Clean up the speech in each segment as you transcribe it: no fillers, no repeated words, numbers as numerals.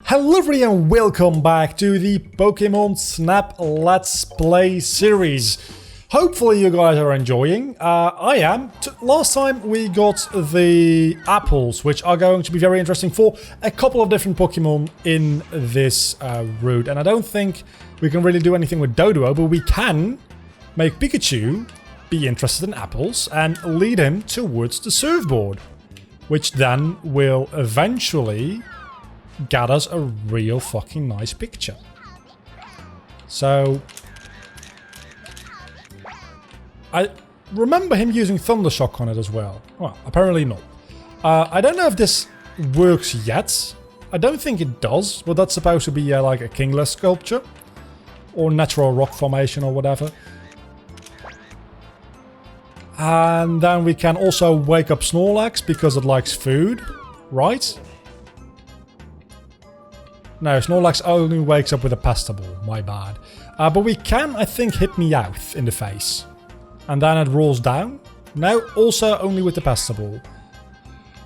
Hello everybody and welcome back to the Pokemon Snap Let's Play series. Hopefully you guys are enjoying. I am. Last time we got the apples, which are going to be very interesting for a couple of different Pokemon in this route. And I don't think we can really do anything with Doduo, but we can make Pikachu be interested in apples and lead him towards the surfboard, which then will eventually get us a real fucking nice picture. So I remember him using Thunder Shock on it as well. Well, apparently not. I don't know if this works yet. I don't think it does, but that's supposed to be like a kingless sculpture or natural rock formation or whatever. And then we can also wake up Snorlax because it likes food, right? No, Snorlax only wakes up with a pasta ball, my bad. But we can, I think, hit Meowth in the face. And then it rolls down. No, also only with the pasta ball.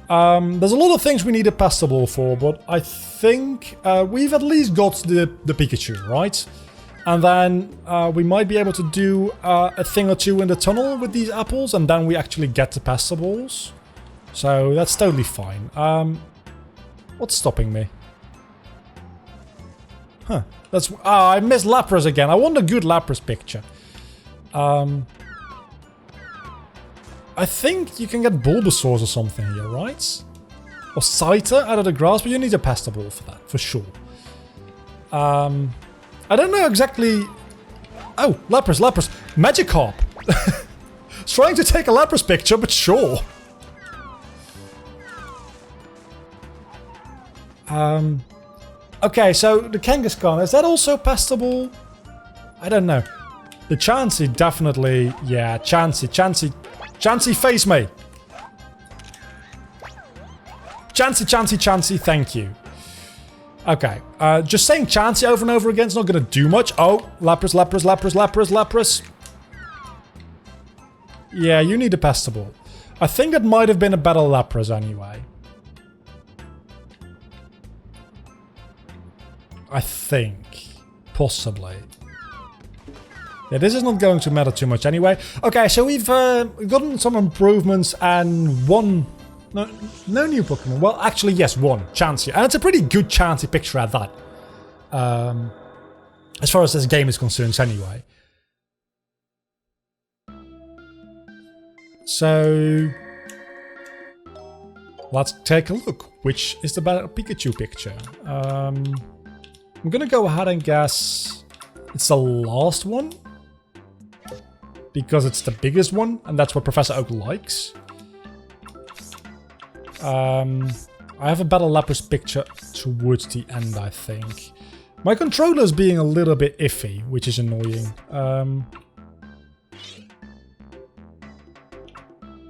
There's a lot of things we need a pasta ball for, but I think we've at least got the Pikachu, right? And then we might be able to do a thing or two in the tunnel with these apples, and then we actually get the pasta balls. So that's totally fine. What's stopping me? Huh. That's... Oh, I missed Lapras again. I want a good Lapras picture. I think you can get Bulbasaurs or something here, right? Or Scyther out of the grass, but you need a pasta ball for that, for sure. I don't know exactly... Oh, Lapras. Magikarp! It's trying to take a Lapras picture, but sure. Okay, so the Kangaskhan, is that also pasta ball? I don't know. The Chansey definitely... Yeah, Chansey, face me! Chansey, thank you. Okay, just saying Chansey over and over again is not going to do much. Oh, Lapras. Yeah, you need a pasta ball. I think that might have been a better Lapras anyway. I think. Possibly. Yeah, this is not going to matter too much anyway. Okay, so we've gotten some improvements and one... No new Pokemon. Well, actually, yes, one. Chansey. And it's a pretty good Chansey picture at that. As far as this game is concerned anyway. So... let's take a look. Which is the better Pikachu picture? I'm gonna go ahead and guess it's the last one. Because it's the biggest one, and that's what Professor Oak likes. I have a better Lapras picture towards the end, I think. My controller is being a little bit iffy, which is annoying.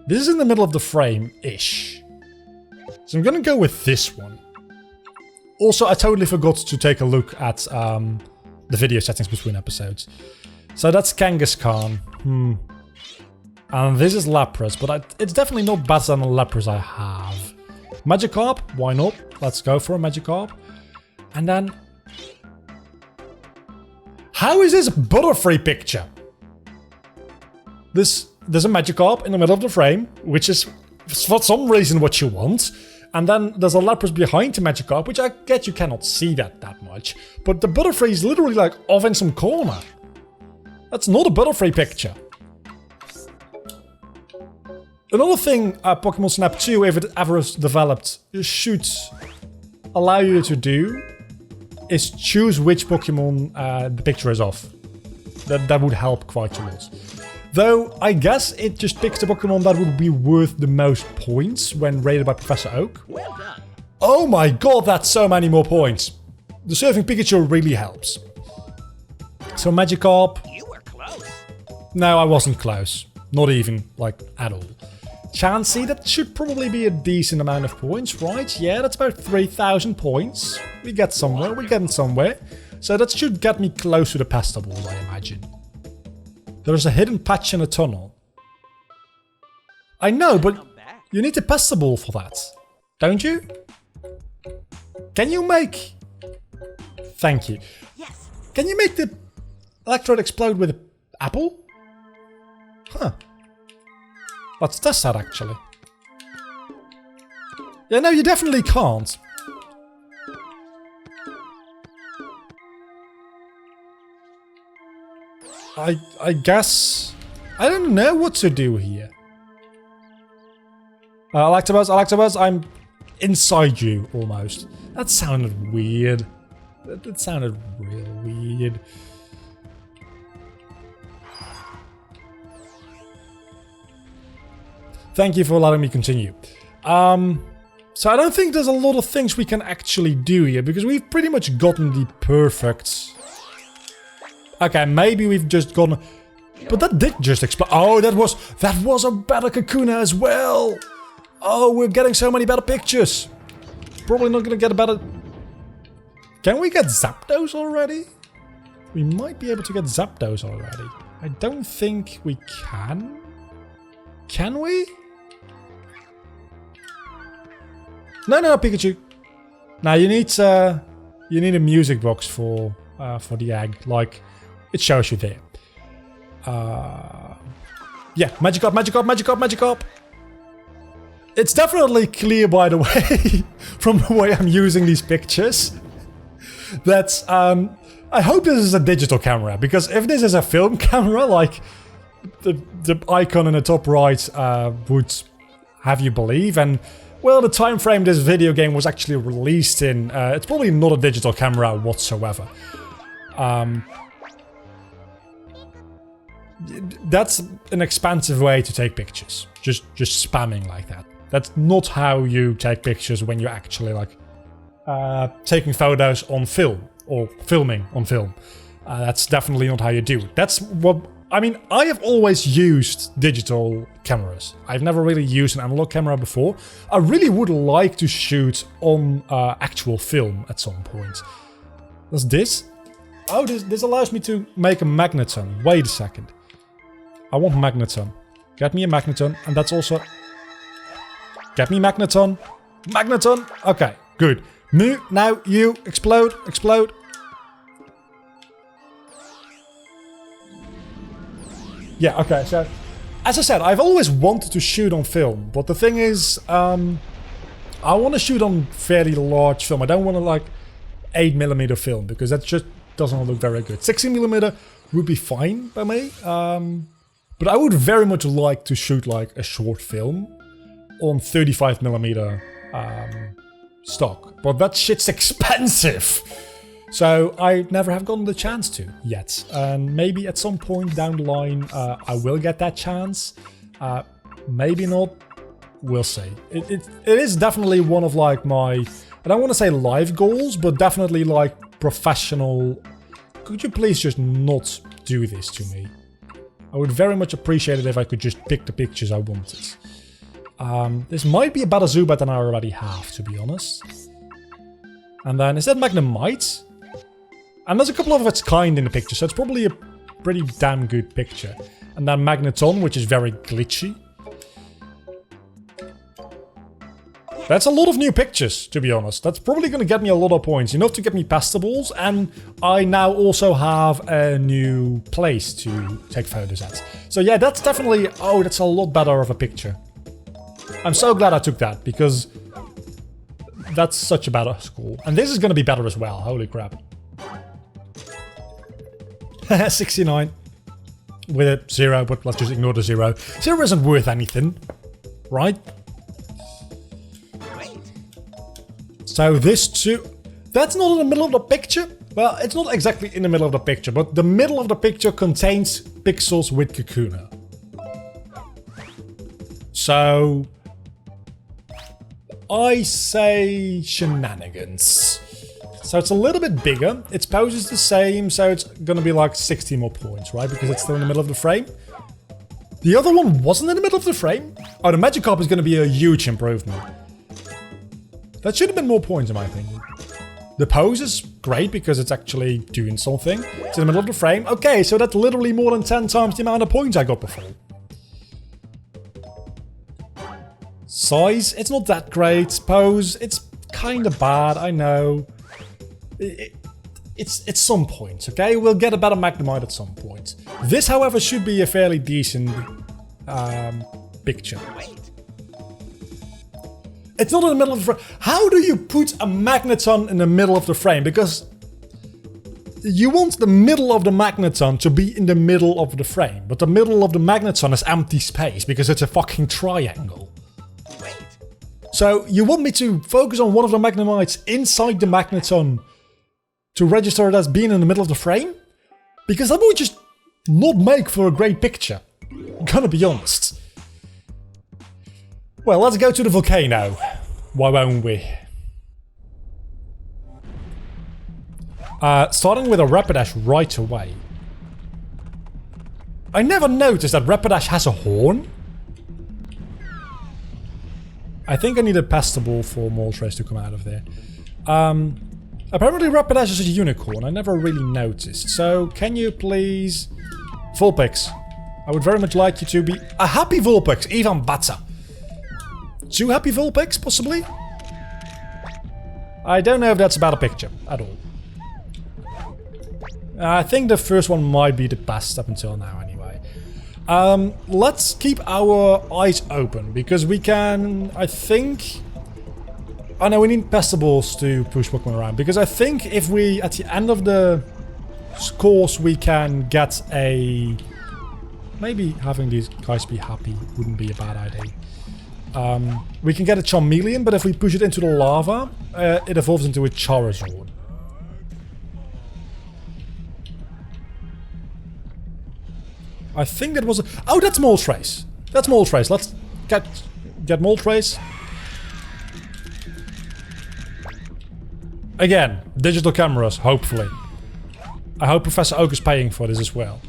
This is in the middle of the frame-ish. So I'm gonna go with this one. Also, I totally forgot to take a look at the video settings between episodes. So that's Kangaskhan. And this is Lapras, but it's definitely not better than the Lapras I have. Magikarp? Why not? Let's go for a Magikarp. And then... How is this a Butterfree picture? There's a Magikarp in the middle of the frame, which is for some reason what you want. And then there's a Lapras behind the Magikarp, which I get you cannot see that much. But the Butterfree is literally like off in some corner. That's not a Butterfree picture. Another thing Pokemon Snap 2, if it ever is developed, should allow you to do is choose which Pokemon the picture is of. That would help quite a lot. Though, I guess it just picks the Pokemon that would be worth the most points when rated by Professor Oak. Well done. Oh my god, that's so many more points. The surfing Pikachu really helps. So Magikarp... You were close. No, I wasn't close. Not even, like, at all. Chansey, that should probably be a decent amount of points, right? Yeah, that's about 3,000 points. We get somewhere, we're getting somewhere. So that should get me close to the pasta ball, I imagine. There's a hidden patch in a tunnel. I know, but you need a pasta ball for that. Don't you? Can you make Thank you. Yes. Can you make the electrode explode with an apple? Huh. Let's test that, actually. Yeah, no, you definitely can't. I guess... I don't know what to do here. Electabuzz, I'm inside you, almost. That sounded weird. That sounded real weird. Thank you for letting me continue. So I don't think there's a lot of things we can actually do here, because we've pretty much gotten the perfect... Okay, maybe we've just gotten... But that did just explode. Oh, that was a better Kakuna as well. Oh, we're getting so many better pictures. Probably not gonna get a better... Can we get Zapdos already? We might be able to get Zapdos already. I don't think we can. Can we? No, Pikachu. Now you need a music box for the egg. Like, it shows you there. Yeah, Magikarp, Magikarp, Magikarp, Magikarp. It's definitely clear, by the way, from the way I'm using these pictures, that I hope this is a digital camera, because if this is a film camera, like the icon in the top right would have you believe, and well, the time frame this video game was actually released in, it's probably not a digital camera whatsoever. That's an expensive way to take pictures. Just spamming like that. That's not how you take pictures when you're actually like taking photos on film or filming on film. That's definitely not how you do it. That's what I mean. I have always used digital cameras. I've never really used an analog camera before. I really would like to shoot on actual film at some point. Does this? Oh, this allows me to make a magneton. Wait a second. I want magneton. Get me a magneton, and that's also... Get me magneton. Magneton! Okay, good. Now you explode, explode. Yeah, okay, so... As I said, I've always wanted to shoot on film, but the thing is, I want to shoot on fairly large film. I don't want to, like, 8mm film, because that just doesn't look very good. 16mm would be fine by me, but I would very much like to shoot, like, a short film on 35mm stock. But that shit's expensive! So I never have gotten the chance to yet. And maybe at some point down the line I will get that chance. Maybe not. We'll see. It is definitely one of like my... I don't want to say life goals, but definitely like professional... Could you please just not do this to me? I would very much appreciate it if I could just pick the pictures I wanted. This might be a better Zubat than I already have, to be honest. And then, is that Magnemite? And there's a couple of its kind in the picture, so it's probably a pretty damn good picture. And then Magneton, which is very glitchy. That's a lot of new pictures, to be honest. That's probably going to get me a lot of points. Enough to get me Pestables, and I now also have a new place to take photos at. So yeah, that's definitely... Oh, that's a lot better of a picture. I'm so glad I took that, because that's such a better score. And this is going to be better as well, holy crap. 69. With a 0, but let's just ignore the 0. 0 isn't worth anything, right? So this too... That's not in the middle of the picture? Well, it's not exactly in the middle of the picture, but the middle of the picture contains pixels with Kakuna. So... I say shenanigans. So it's a little bit bigger. Its pose is the same, so it's gonna be like 60 more points, right? Because it's still in the middle of the frame. The other one wasn't in the middle of the frame? Oh, the Magikarp is gonna be a huge improvement. That should have been more points in my opinion. The pose is great because it's actually doing something. It's in the middle of the frame. Okay, so that's literally more than 10 times the amount of points I got before. Size, it's not that great. Pose, it's kind of bad, I know. it's some point, okay? We'll get a better Magnemite at some point. This, however, should be a fairly decent picture. It's not in the middle of the frame. How do you put a magneton in the middle of the frame? Because you want the middle of the magneton to be in the middle of the frame, but the middle of the magneton is empty space because it's a fucking triangle. So you want me to focus on one of the Magnemites inside the magneton to register it as being in the middle of the frame? Because that would just not make for a great picture. I'm gonna be honest. Well, let's go to the volcano. Why won't we? Starting with a Rapidash right away. I never noticed that Rapidash has a horn. I think I need a Pestable for Moltres to come out of there. Apparently Rapidash is a unicorn. I never really noticed. So, can you please... Vulpix. I would very much like you to be a happy Vulpix, even better. 2 happy Vulpix, possibly? I don't know if that's about a picture at all. I think the first one might be the best up until now anyway. Let's keep our eyes open, because we can, I think... Oh no, we need Pestables to push Pokemon around, because I think if we, at the end of the course, we can get a... Maybe having these guys be happy wouldn't be a bad idea. We can get a Charmeleon, but if we push it into the lava, it evolves into a Charizard. I think that was a... Oh, that's Moltres. That's Moltres. Let's get Moltres. Again, digital cameras, hopefully. I hope Professor Oak is paying for this as well.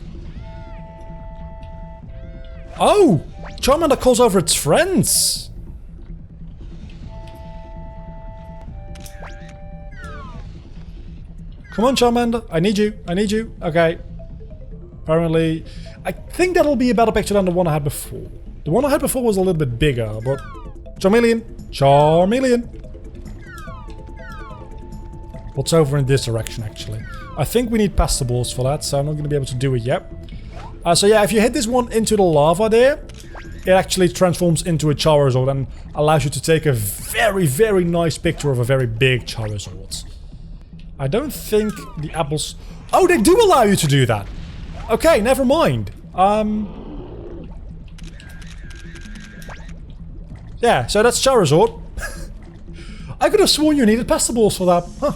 Oh! Charmander calls over its friends! Come on, Charmander. I need you. I need you. Okay. Apparently... I think that'll be a better picture than the one I had before. The one I had before was a little bit bigger, but... Charmeleon! Charmeleon! What's over in this direction, actually? I think we need Pestables for that, so I'm not going to be able to do it yet. So yeah, if you hit this one into the lava there, it actually transforms into a Charizard and allows you to take a very, very nice picture of a very big Charizard. I don't think the apples... Oh, they do allow you to do that! Okay, never mind. Yeah, so that's Charizard. I could have sworn you needed Pestables for that. Huh.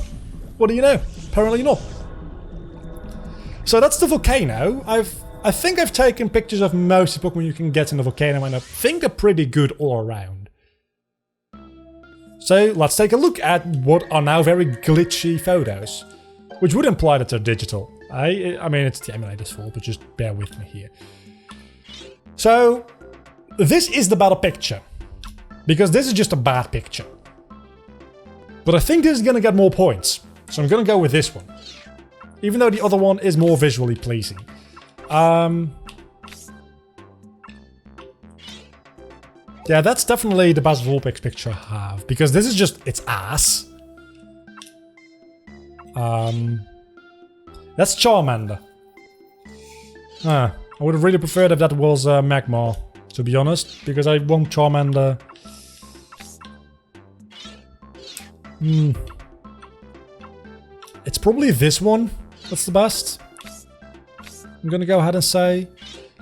What do you know? Apparently not. So that's the volcano. I think I've taken pictures of most of the Pokemon you can get in the volcano, and I think they're pretty good all around. So let's take a look at what are now very glitchy photos, which would imply that they're digital. I mean, it's the emulator's fault, but just bear with me here. So, this is the better picture, because this is just a bad picture. But I think this is gonna get more points, so I'm gonna go with this one. Even though the other one is more visually pleasing. Yeah, that's definitely the best Vulpix picture I have, because this is just its ass. That's Charmander. I would have really preferred if that was Magmar, to be honest, because I want Charmander. It's probably this one that's the best. I'm gonna go ahead and say...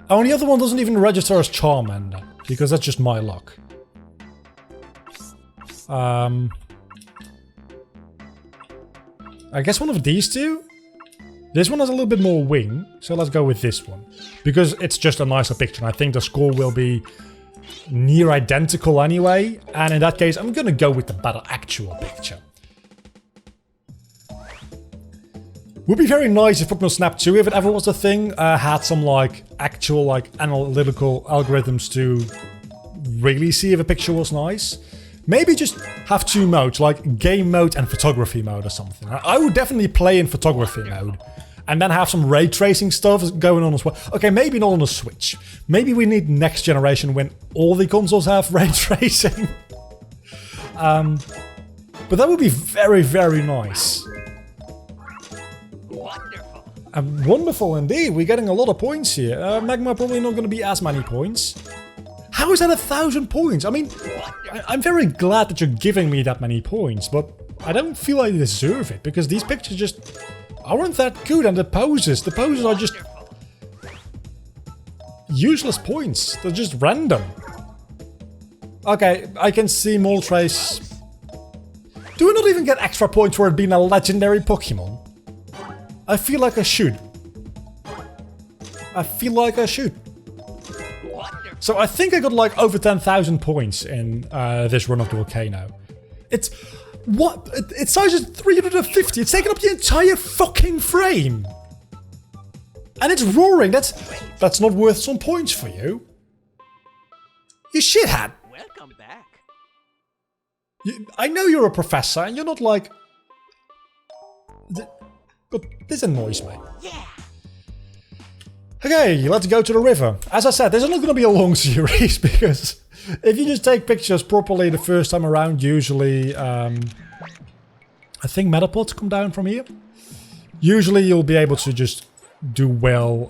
Oh, and the other one doesn't even register as Charmander, because that's just my luck. I guess one of these two? This one has a little bit more wing, so let's go with this one. Because it's just a nicer picture, and I think the score will be near identical anyway. And in that case, I'm gonna go with the better actual picture. Would be very nice if Pokemon Snap 2, if it ever was a thing, had some like actual like analytical algorithms to really see if a picture was nice. Maybe just have 2 modes, like game mode and photography mode or something. I would definitely play in photography mode. And then have some ray tracing stuff going on as well. Okay, maybe not on the Switch. Maybe we need next generation when all the consoles have ray tracing. But that would be very, very nice. Wonderful. Wonderful indeed. We're getting a lot of points here. Magma probably not going to be as many points. How is that 1,000 points? I mean, I'm very glad that you're giving me that many points, but I don't feel I deserve it because these pictures just aren't that good, and the poses are just useless points. They're just random. Okay, I can see Moltres. Do we not even get extra points for it being a legendary Pokemon? I feel like I should. So I think I got like over 10,000 points in this run of the volcano. It's... what? It sizes 350. It's taking up the entire fucking frame. And it's roaring. That's not worth some points for you. You shithead. Welcome back. I know you're a professor and you're not like... but this annoys me. Yeah. Okay, let's go to the river. As I said, this is not going to be a long series because if you just take pictures properly the first time around, usually I think metapods come down from here. Usually you'll be able to just do well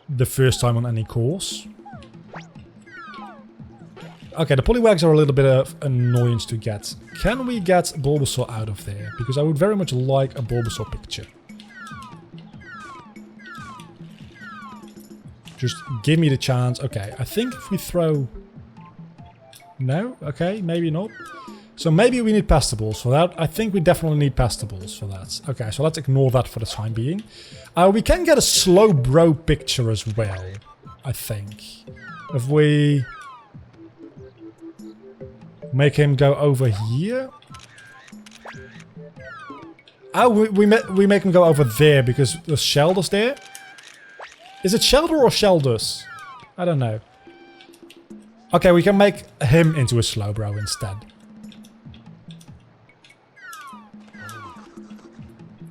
the first time on any course. Okay, the Poliwags are a little bit of annoyance to get. Can we get Bulbasaur out of there? Because I would very much like a Bulbasaur picture. Just give me the chance. Okay, I think if we throw... no? Okay, maybe not. So maybe we need Pestables for that. I think we definitely need Pestables for that. Okay, so let's ignore that for the time being. We can get a Slowbro picture as well, I think. If we... make him go over here. Oh, we make him go over there because there's Shelders there. Is it Shelder or Shelders? I don't know. Okay, we can make him into a Slowbro instead.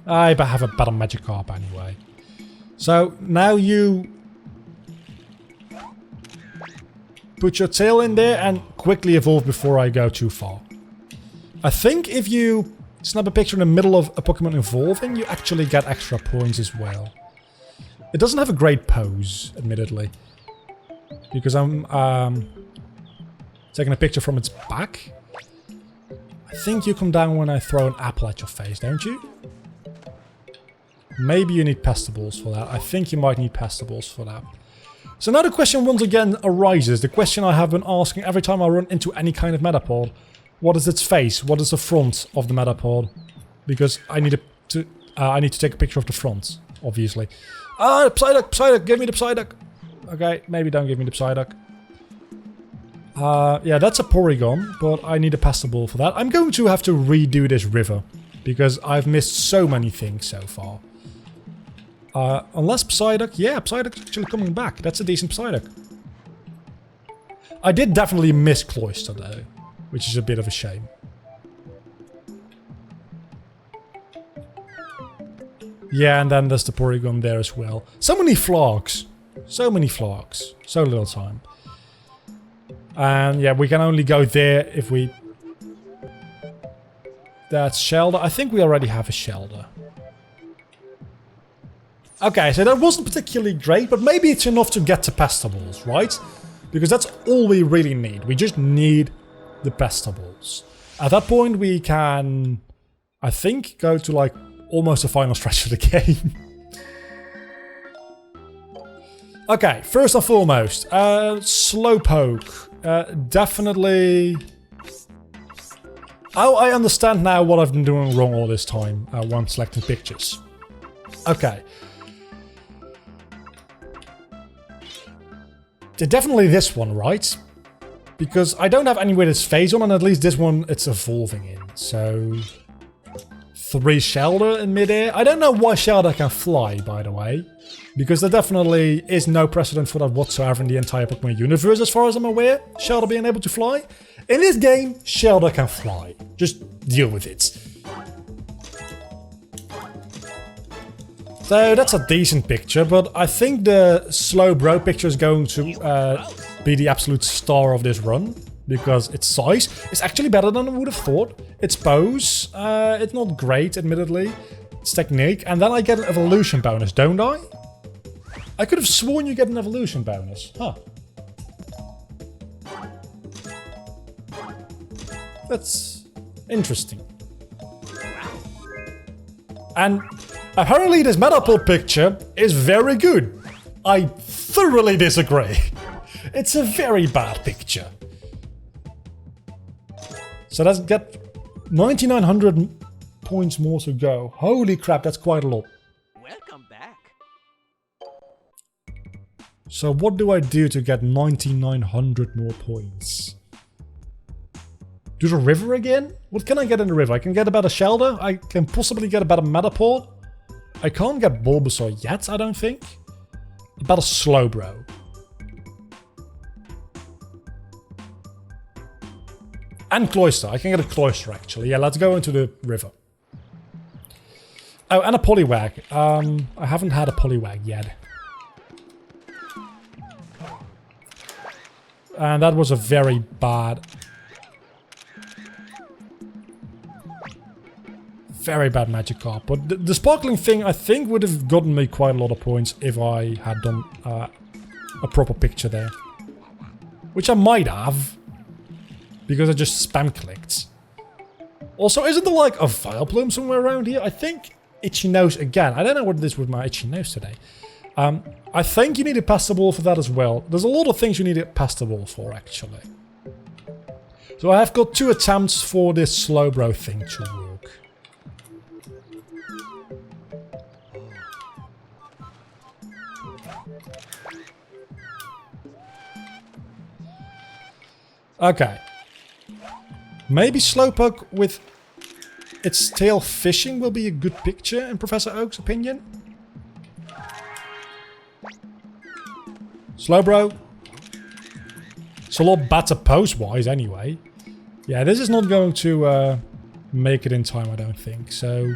I have a better Magikarp anyway. So now you put your tail in there and quickly evolve before I go too far. I think if you snap a picture in the middle of a Pokemon evolving, you actually get extra points as well. It doesn't have a great pose, admittedly. Because I'm taking a picture from its back. I think you come down when I throw an apple at your face, don't you? Maybe you need Pestables for that. I think you might need Pestables for that. So now the question once again arises. The question I have been asking every time I run into any kind of Metapod. What is its face? What is the front of the Metapod? Because I need to take a picture of the front, obviously. Ah, Psyduck, give me the Psyduck. Okay, maybe don't give me the Psyduck. Yeah, that's a Porygon, but I need a Pestable for that. I'm going to have to redo this river, because I've missed so many things so far. Unless Psyduck, yeah, Psyduck's actually coming back. That's a decent Psyduck. I did definitely miss Cloyster though, which is a bit of a shame. Yeah, and then there's the Porygon there as well. So many Flogs. So many Flogs. So little time. And yeah, we can only go there if we... That's Shelder. I think we already have a Shelder. Okay, so that wasn't particularly great, but maybe it's enough to get to Pestables, right? Because that's all we really need. We just need the Pestables. At that point, we can, I think, go to like almost the final stretch of the game. Okay, first and foremost, Slowpoke. Definitely... Oh, I understand now what I've been doing wrong all this time when selecting pictures. Okay. Definitely this one, right? Because I don't have any with its phase on, and at least this one it's evolving in. So... 3 Shelder in midair. I don't know why Shelder can fly, by the way. Because there definitely is no precedent for that whatsoever in the entire Pokemon universe, as far as I'm aware. Shelder being able to fly. In this game, Shelder can fly. Just deal with it. So that's a decent picture, but I think the Slowbro picture is going to be the absolute star of this run. Because its size is actually better than I would have thought. Its pose, it's not great, admittedly. its technique, and then I get an evolution bonus, don't I? I could have sworn you get an evolution bonus. Huh. That's interesting. And apparently this Metapod picture is very good. I thoroughly disagree. It's a very bad picture. So let's get 9,900 points more to go. Holy crap, that's quite a lot. Welcome back. So what do I do to get 9,900 more points? Do the river again? What can I get in the river? I can get about a Shelder. I can possibly get about a Metapod. I can't get Bulbasaur yet, I don't think. About a Slowbro. And Cloyster. I can get a Cloyster actually. Yeah, let's go into the river. Oh, and a Poliwag. I haven't had a Poliwag yet. And that was a very bad... Very bad Magikarp. But the sparkling thing, I think, would have gotten me quite a lot of points if I had done a proper picture there. Which I might have. Because I just spam clicked. Also, isn't there like a Vileplume somewhere around here? I think Itchy Nose again. I don't know what it is with my Itchy Nose today. I think you need to pass the ball for that as well. There's a lot of things you need to pass the ball for, actually. So I have got 2 attempts for this Slowbro thing to work. Okay. Maybe Slowpoke with its tail fishing will be a good picture in Professor Oak's opinion. Slowbro. It's a lot better pose-wise anyway. Yeah, this is not going to make it in time, I don't think. So,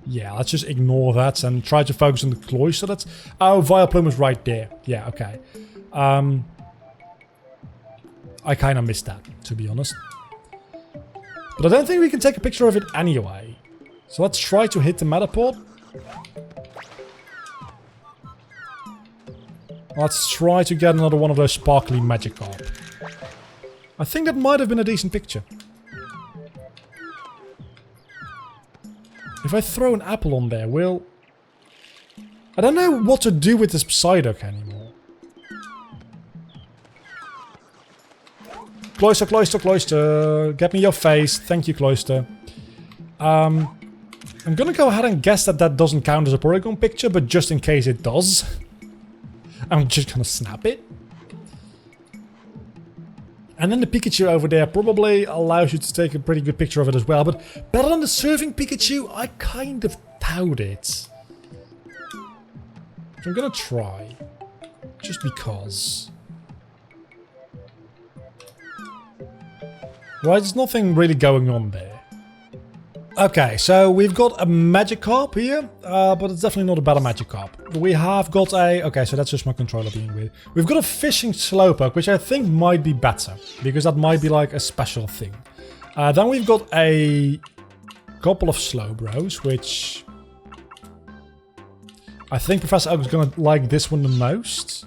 yeah, let's just ignore that and try to focus on the Cloyster. That's... Oh, Vileplume was right there. Yeah, okay. I kind of missed that, to be honest. But I don't think we can take a picture of it anyway. So let's try to hit the Metapod. Let's try to get another one of those sparkly Magikarp. I think that might have been a decent picture. If I throw an apple on there, I don't know what to do with this Psyduck anymore. Cloyster, Cloyster, Cloyster. Get me your face. Thank you, Cloyster. I'm gonna go ahead and guess that that doesn't count as a Porygon picture, but just in case it does, I'm just gonna snap it. And then the Pikachu over there probably allows you to take a pretty good picture of it as well, but better than the Surfing Pikachu? I kind of doubt it. So I'm gonna try. Just because. Right, there's nothing really going on there. Okay, so we've got a Magikarp here, but it's definitely not a better Magikarp. We have got a... Okay, so that's just my controller being weird. We've got a Fishing Slowpoke, which I think might be better, because that might be like a special thing. Then we've got a couple of Slowbros, which... I think Professor Oak is going to like this one the most.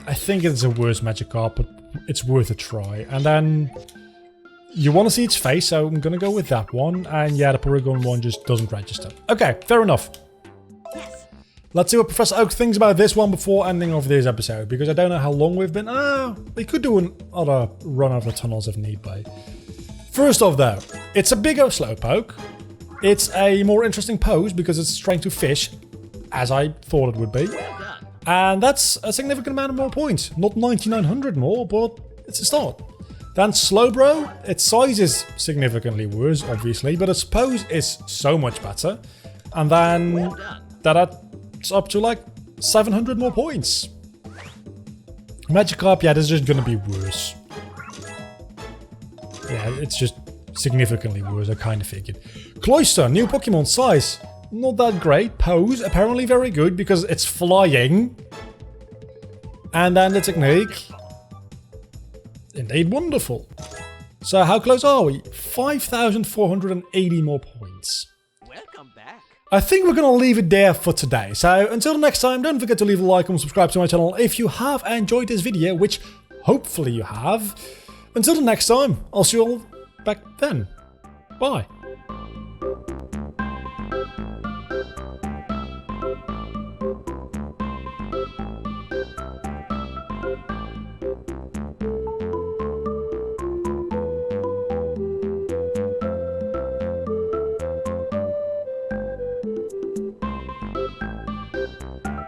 I think it's a worse Magikarp, but it's worth a try. And then you want to see its face, so I'm gonna go with that one. And yeah, the Porygon one just doesn't register. Okay, fair enough. Yes. Let's see what Professor Oak thinks about this one before ending off this episode, because I don't know how long we've been. We could do another run of the tunnels if need be. First off though, it's a bigger Slowpoke. It's a more interesting pose because it's trying to fish, as I thought it would be. And that's a significant amount of more points. Not 9,900 more, but it's a start. Then Slowbro, its size is significantly worse, obviously, but its pose is so much better. And then that's up to like 700 more points. Magikarp, yeah, this is just gonna be worse. Yeah, it's just significantly worse, I kind of figured. Cloyster, new Pokemon, size. Not that great. Pose, apparently very good because it's flying. And then the technique. Indeed wonderful. So how close are we? 5,480 more points. Welcome back. I think we're going to leave it there for today. So until next time, don't forget to leave a like and subscribe to my channel if you have enjoyed this video, which hopefully you have. Until the next time, I'll see you all back then. Bye.